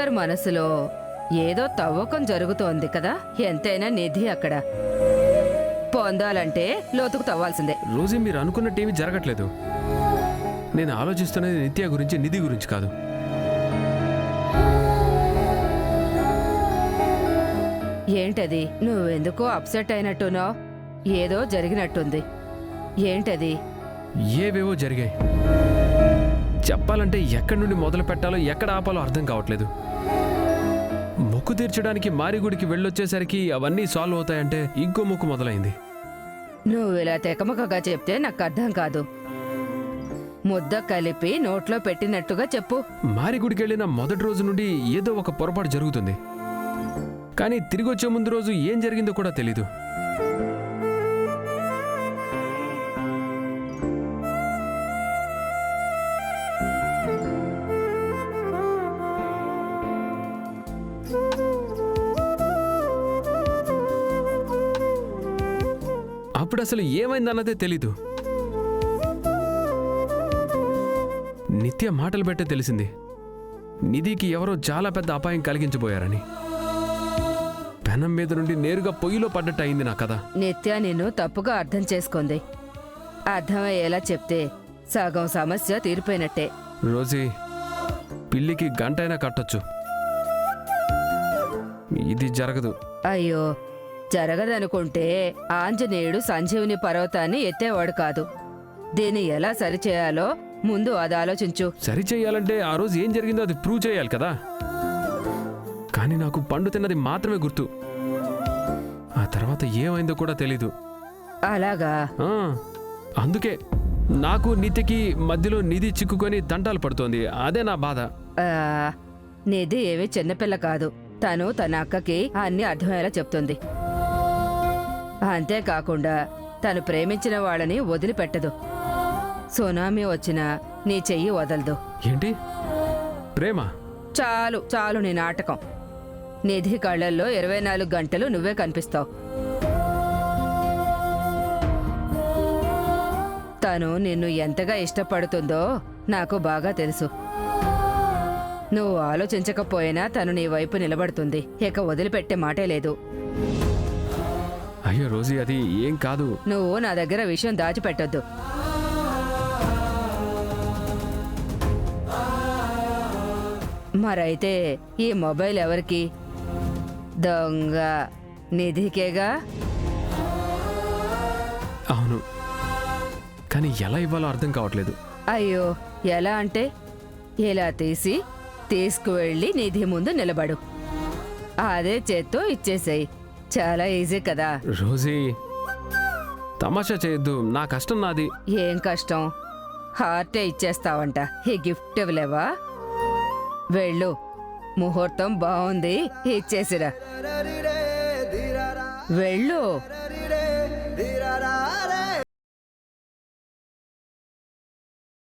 గారి మనసులో ఏదో తవ్వకం జరుగుతోంది కదా. ఎంతైనా నిధి అక్కడ పొందాలంటే లోతుకు తవ్వాల్సిందే. రోజీ, మీరు అనుకున్నట్టు ఏమీ జరగట్లేదు. నేను ఆలోచిస్తున్నది నిత్య గురించి, నిధి గురించి కాదు. ఏంటది? నువ్వెందుకో అప్సెట్ అయినట్టునో, ఏదో జరిగినట్టుంది. ఏంటది? ఏవేవో జరిగాయి. చెప్పాలంటే ఎక్కడి నుండి మొదలు పెట్టాలో ఎక్కడ ఆపాలో అర్థం కావట్లేదు. మొక్కు తీర్చడానికి మారిగుడికి వెళ్ళొచ్చేసరికి అవన్నీ సాల్వ్ అవుతాయంటే ఇంకో మొక్కు మొదలైంది. నువ్విలా తెకమకగా చెప్తే నాకు అర్థం కాదు. ముద్ద కలిపి నోట్లో పెట్టినట్టుగా చెప్పు. మారిగుడికి వెళ్ళిన మొదటి రోజు నుండి ఏదో ఒక పొరపాటు జరుగుతుంది. కానీ తిరిగి వచ్చే ముందు రోజు ఏం జరిగిందో కూడా తెలీదు. అప్పుడు అసలు ఏమైందన్నదే తెలీదు. నిత్య మాటలు పెట్టే తెలిసింది నిధికి ఎవరో చాలా పెద్ద అపాయం కలిగించబోయారని. పెనం మీద నుండి నేరుగా పొయ్యిలో పడ్డట్టు అయింది నా కథ. నిత్య నిన్ను తప్పుగా అర్థం చేసుకుంది. అర్థమయ్యేలా చెప్తే సగం సమస్య తీరిపోయినట్టే. రోజీ, పిల్లికి గంటైనా కట్టొచ్చు, ఇది జరగదు. అయ్యో, జరగదనుకుంటే ఆంజనేయుడు సంజీవుని పర్వతాన్ని ఎత్తేవాడు కాదు. దీన్ని ఎలా సరిచేయాలో ముందు అది ఆలోచించు. సరిచేయాలంటే ఆ రోజు ఏం జరిగిందో అది ప్రూవ్ చేయాలి కదా. కానీ నాకు పండు తిన్నది మాత్రమే గుర్తు. ఆ తర్వాత ఏమైందో కూడా తెలీదు. అలాగా? అందుకే నాకు నిత్యకి మధ్యలో నిధి చిక్కుకొని తంటాలు పడుతోంది. అదే నా బాధ. నిధి ఏవి చిన్నపిల్ల కాదు. తను తన అక్కకి అన్ని అర్థమయ్యేలా చెప్తుంది. అంతేకాకుండా తను ప్రేమించిన వాళ్ళని వదిలిపెట్టదు. సునామీ వచ్చినా నీ చెయ్యి వదలదు. ఏంటి ప్రేమ? చాలు చాలు నీ నాటకం. నిధి కళ్ళల్లో 24 గంటలు నువ్వే కనిపిస్తావు. తను నిన్ను ఎంతగా ఇష్టపడుతుందో నాకు బాగా తెలుసు. నువ్వు ఆలోచించకపోయినా తను నీ వైపు నిలబడుతుంది. ఇక వదిలిపెట్టే మాటే లేదు. అయ్యో రోజీ, అది ఏం కాదు. నువ్వు నా దగ్గర విషయం దాచిపెట్టొద్దు. మరైతే ఈ మొబైల్ ఎవరికి? దొంగ నిధికేగా. అవును, కానీ ఎలా ఇవ్వాలో అర్థం కావట్లేదు. అయ్యో, ఎలా అంటే ఇలా తీసుకువెళ్ళి నిధి ముందు నిలబడు. అదే చేత్తో ఇచ్చేసేయ్. చాలా ఈజీ కదా. రోజీ, తమాషా చేయొద్దు. నా కష్టం నాది. ఏం కష్టం? హార్టే ఇచ్చేస్తావంట. ఈ గిఫ్ట్ ఇవ్వలేవా? వెళ్ళు, ముహూర్తం బాగుంది, ఇచ్చేసిరా. వెళ్ళు.